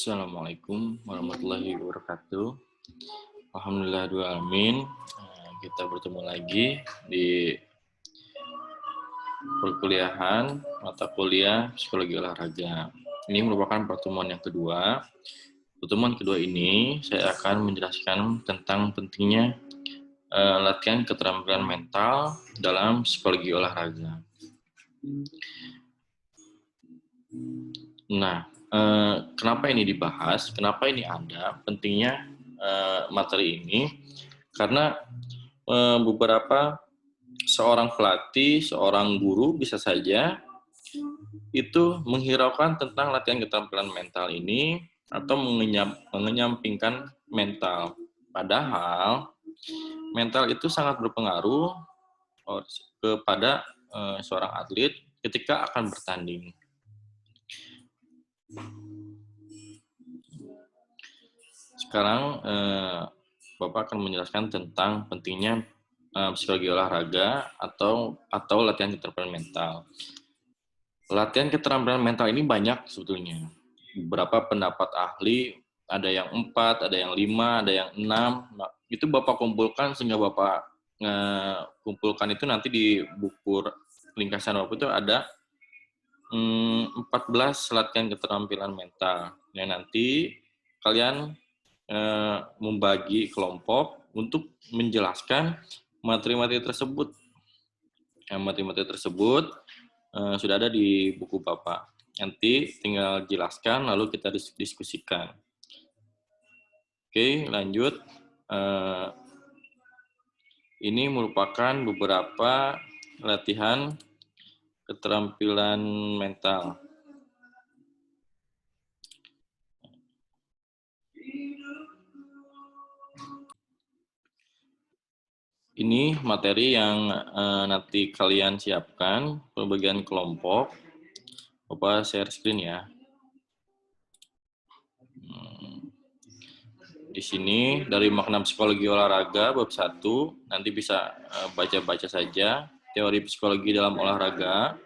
Assalamualaikum warahmatullahi wabarakatuh. Alhamdulillah alamin. Kita bertemu lagi di perkuliahan mata kuliah psikologi olahraga. Ini merupakan pertemuan yang kedua. Pertemuan kedua ini saya akan menjelaskan tentang pentingnya latihan keterampilan mental dalam psikologi olahraga. Nah, kenapa ini dibahas? Kenapa ini ada? Pentingnya materi ini karena beberapa seorang pelatih, seorang guru bisa saja itu menghiraukan tentang latihan keterampilan mental ini atau mengenyampingkan mental. Padahal mental itu sangat berpengaruh kepada seorang atlet ketika akan bertanding. Sekarang Bapak akan menjelaskan tentang pentingnya psikologi olahraga atau latihan keterampilan mental. Latihan keterampilan mental ini banyak sebetulnya. Beberapa pendapat ahli, ada yang 4, ada yang 5, ada yang 6. Nah, itu Bapak kumpulkan sehingga Bapak kumpulkan itu nanti di buku ringkasan Bapak itu ada 14 latihan keterampilan mental. Yang nanti kalian membagi kelompok untuk menjelaskan materi-materi tersebut. Materi-materi tersebut sudah ada di buku Bapak. Nanti tinggal jelaskan, lalu kita diskusikan. Oke, lanjut. Ini merupakan beberapa latihan keterampilan mental. Ini materi yang nanti kalian siapkan, pembagian kelompok. Bapak share screen ya. Di sini dari makna psikologi olahraga bab 1, nanti bisa baca-baca saja teori psikologi dalam olahraga.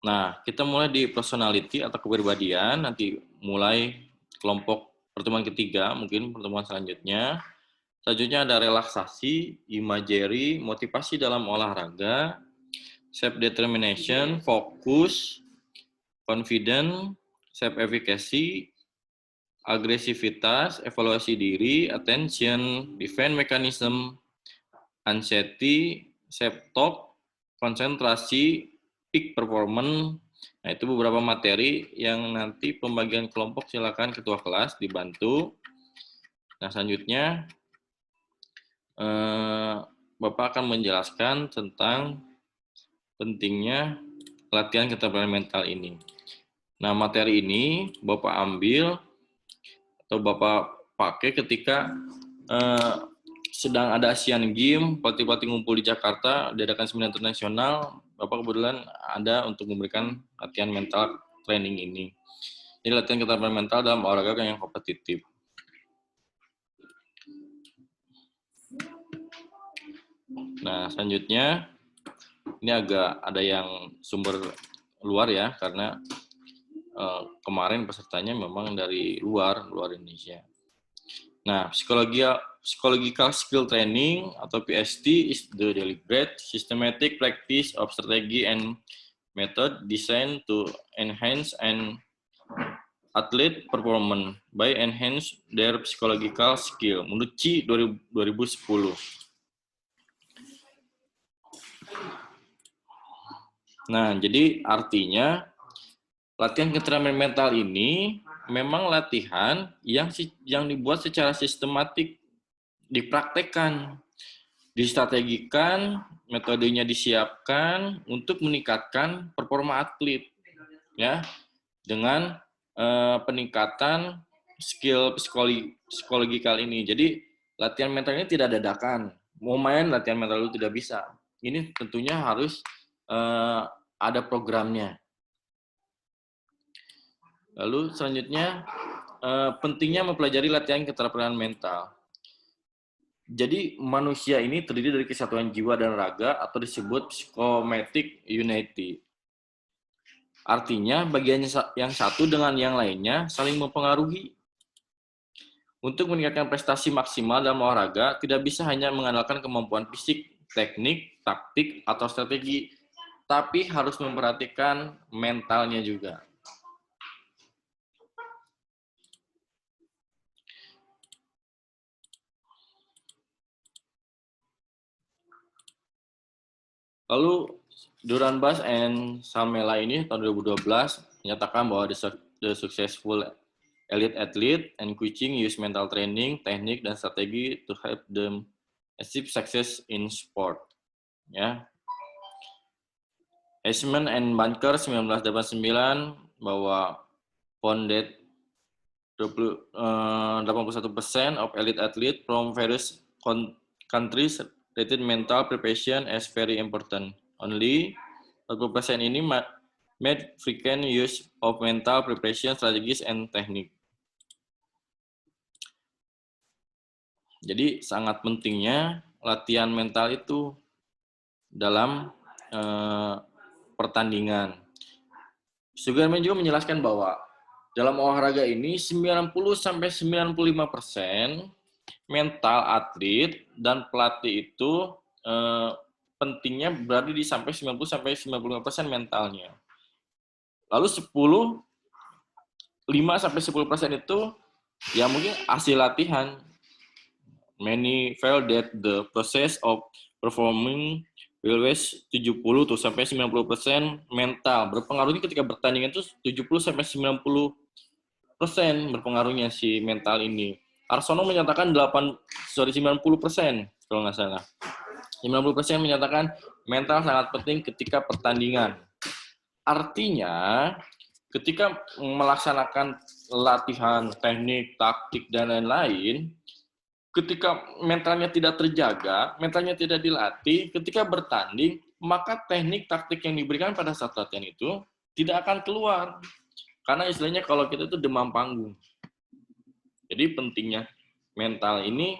Nah, kita mulai di personality atau kepribadian, nanti mulai kelompok pertemuan ketiga, mungkin pertemuan selanjutnya. Selanjutnya ada relaksasi, imagery, motivasi dalam olahraga, self-determination, fokus, confident, self-efficacy, agresivitas, evaluasi diri, attention, defense mechanism, anxiety, self-talk, konsentrasi, peak performance. Nah, itu beberapa materi yang nanti pembagian kelompok silakan ketua kelas dibantu. Nah, selanjutnya Bapak akan menjelaskan tentang pentingnya latihan keterampilan mental ini. Nah, materi ini Bapak ambil atau Bapak pakai ketika sedang ada Asian Games, pelatih-pelatih ngumpul di Jakarta, diadakan seminar internasional, Bapak kebetulan ada untuk memberikan latihan mental training ini. Jadi latihan keterampilan mental dalam olahraga yang kompetitif. Nah, selanjutnya ini agak ada yang sumber luar ya, karena kemarin pesertanya memang dari luar Indonesia. Nah, psychological skill training atau PST is the deliberate systematic practice of strategy and method designed to enhance an athlete performance by enhance their psychological skill. Menurut CI 2010. Nah, jadi artinya latihan keterampilan mental ini memang latihan yang dibuat secara sistematik, dipraktekkan, distrategikan, metodenya disiapkan untuk meningkatkan performa atlet, ya, dengan peningkatan skill psikologikal ini. Jadi latihan mental ini tidak dadakan. Mau main latihan mental itu tidak bisa. Ini tentunya harus ada programnya. Lalu selanjutnya pentingnya mempelajari latihan keterampilan mental. Jadi manusia ini terdiri dari kesatuan jiwa dan raga atau disebut psychosomatic unity. Artinya bagian yang satu dengan yang lainnya saling mempengaruhi. Untuk meningkatkan prestasi maksimal dalam olahraga, tidak bisa hanya mengandalkan kemampuan fisik, teknik, taktik, atau strategi, tapi harus memperhatikan mentalnya juga. Lalu Duran Bas and Salmela ini tahun 2012 menyatakan bahwa the successful elite athlete and coaching use mental training, teknik, dan strategi to help them achieve success in sport. Ya. Eisman and Bunker 1989 bahwa found that 81% of elite athletes from various countries rated mental preparation as very important. Only 40% ini made frequent use of mental preparation strategies and technique. Jadi sangat pentingnya latihan mental itu dalam pertandingan. Sugarman juga menjelaskan bahwa dalam olahraga ini 90-95% mental atlet dan pelatih itu pentingnya berada di sampai 90-95% mentalnya. Lalu 5-10% itu ya mungkin hasil latihan. Many felt that the process of performing will waste 70-90% mental. Berpengaruhnya ketika bertandingan itu 70-90% berpengaruhnya si mental ini. Arsono menyatakan 90% kalau nggak salah. 90% menyatakan mental sangat penting ketika pertandingan. Artinya, ketika melaksanakan latihan, teknik, taktik, dan lain-lain, ketika mentalnya tidak terjaga, mentalnya tidak dilatih, ketika bertanding, maka teknik, taktik yang diberikan pada saat latihan itu tidak akan keluar. Karena istilahnya kalau kita itu demam panggung. Jadi pentingnya mental ini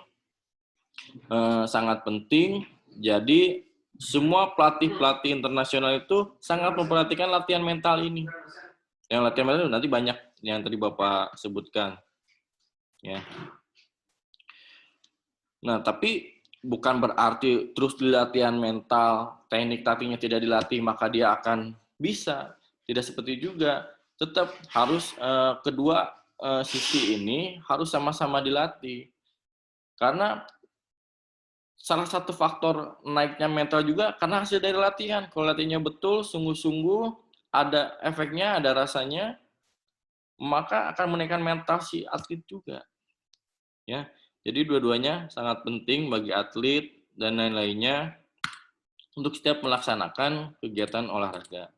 sangat penting. Jadi semua pelatih-pelatih internasional itu sangat memperhatikan latihan mental ini. Yang latihan mental itu nanti banyak yang tadi Bapak sebutkan. Ya. Nah, tapi bukan berarti terus di latihan mental, teknik taktiknya tidak dilatih, maka dia akan bisa. Tidak seperti juga. Tetap harus kedua sisi ini harus sama-sama dilatih. Karena salah satu faktor naiknya mental juga karena hasil dari latihan. Kalau latihannya betul, sungguh-sungguh, ada efeknya, ada rasanya, maka akan menaikkan mental si atlet juga. Ya, jadi dua-duanya sangat penting bagi atlet dan lain-lainnya untuk setiap melaksanakan kegiatan olahraga.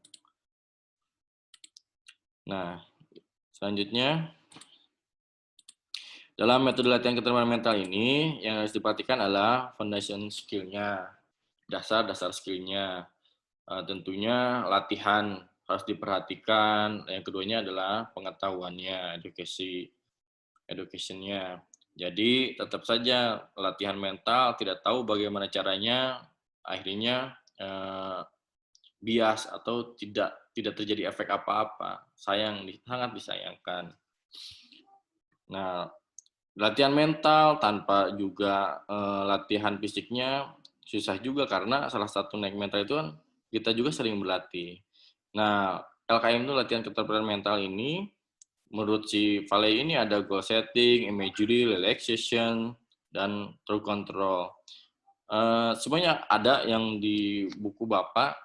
Nah, selanjutnya dalam metode latihan keterampilan mental ini yang harus diperhatikan adalah foundation skill-nya, dasar-dasar skill-nya. Tentunya latihan harus diperhatikan. Yang keduanya adalah pengetahuannya, education-nya. Jadi tetap saja latihan mental tidak tahu bagaimana caranya, akhirnya bias atau tidak terjadi efek apa-apa. Sangat disayangkan. Nah, latihan mental tanpa juga latihan fisiknya susah juga karena salah satu naik mental itu kan kita juga sering berlatih. Nah, LKM itu latihan keterampilan mental ini menurut si Valley ini ada goal setting, imagery, relaxation, dan through control. Semuanya ada yang di buku Bapak.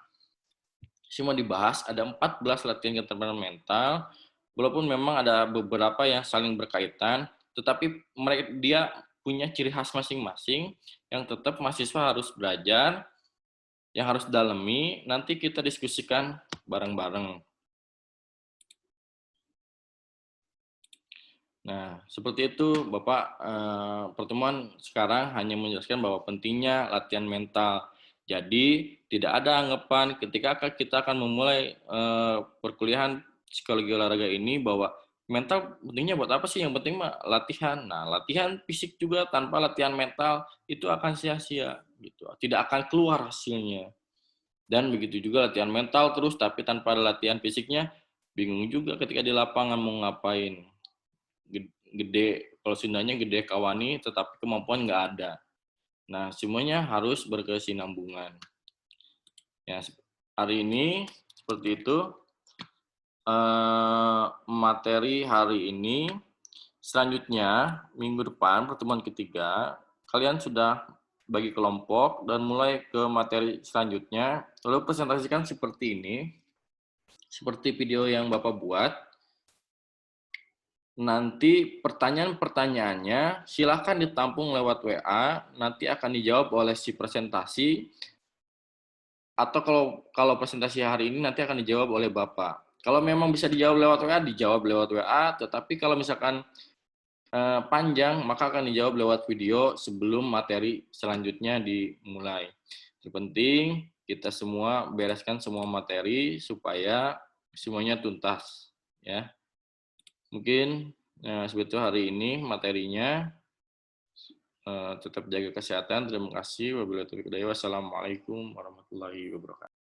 Semua dibahas, ada 14 latihan keterampilan mental, walaupun memang ada beberapa yang saling berkaitan, tetapi dia punya ciri khas masing-masing yang tetap mahasiswa harus belajar, yang harus dalami, nanti kita diskusikan bareng-bareng. Nah, seperti itu Bapak, pertemuan sekarang hanya menjelaskan bahwa pentingnya latihan mental. Jadi, tidak ada anggapan ketika kita akan memulai perkuliahan psikologi olahraga ini bahwa mental pentingnya buat apa sih? Yang penting mah latihan. Nah, latihan fisik juga tanpa latihan mental itu akan sia-sia gitu. Tidak akan keluar hasilnya. Dan begitu juga latihan mental terus, tapi tanpa ada latihan fisiknya, bingung juga ketika di lapangan mau ngapain. Gede, kalau Sundanya gede kawani, tetapi kemampuan nggak ada. Nah, semuanya harus berkesinambungan. Ya, hari ini seperti itu materi hari ini. Selanjutnya, minggu depan, pertemuan ketiga, kalian sudah bagi kelompok dan mulai ke materi selanjutnya. Lalu presentasikan seperti ini, seperti video yang Bapak buat. Nanti pertanyaan-pertanyaannya silakan ditampung lewat WA, nanti akan dijawab oleh si presentasi, atau kalau presentasi hari ini nanti akan dijawab oleh Bapak. Kalau memang bisa dijawab lewat WA, dijawab lewat WA, tetapi kalau misalkan panjang, maka akan dijawab lewat video sebelum materi selanjutnya dimulai. Yang penting kita semua bereskan semua materi supaya semuanya tuntas, ya. Mungkin seperti itu hari ini materinya. Tetap jaga kesehatan. Terima kasih. Wassalamualaikum warahmatullahi wabarakatuh.